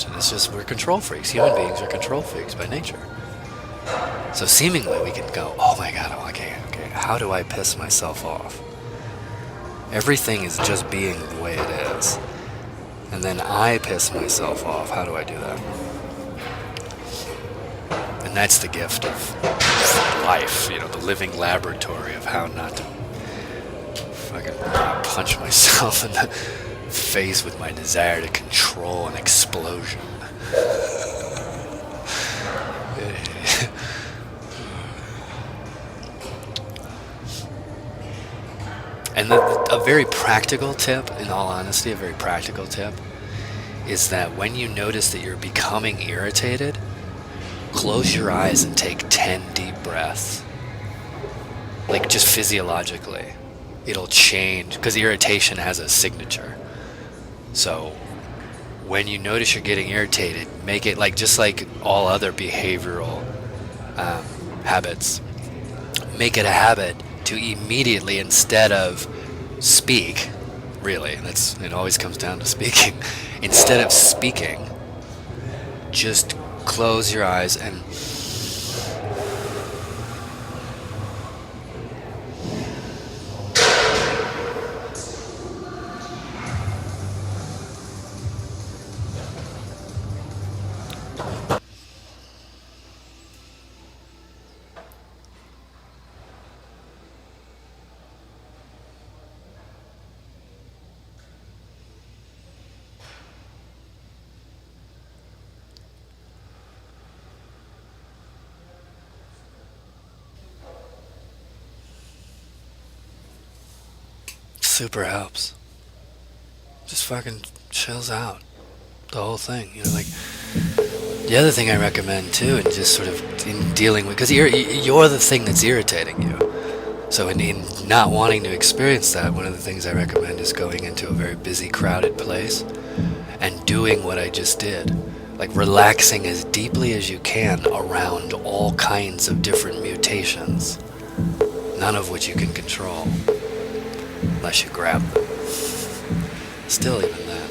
And it's just, we're control freaks. Human beings are control freaks by nature. So seemingly we can go, oh my god, okay, how do I piss myself off? Everything is just being the way it is. And then I piss myself off. How do I do that? And that's the gift of life, the living laboratory of how not to fucking punch myself in the face with my desire to control an explosion. And a very practical tip, in all honesty, a very practical tip, is that when you notice that you're becoming irritated, close your eyes and take 10 deep breaths. Like, just physiologically. It'll change, because irritation has a signature. So, when you notice you're getting irritated, make it just like all other behavioral habits. Make it a habit to immediately, instead of speak, really, it always comes down to speaking. Instead of speaking, just close your eyes and super helps. Just fucking chills out the whole thing. The other thing I recommend too, and just sort of in dealing with, because you're the thing that's irritating you. So in not wanting to experience that, one of the things I recommend is going into a very busy, crowded place and doing what I just did. Like relaxing as deeply as you can around all kinds of different mutations, none of which you can control. Unless you grab them. Still, even that.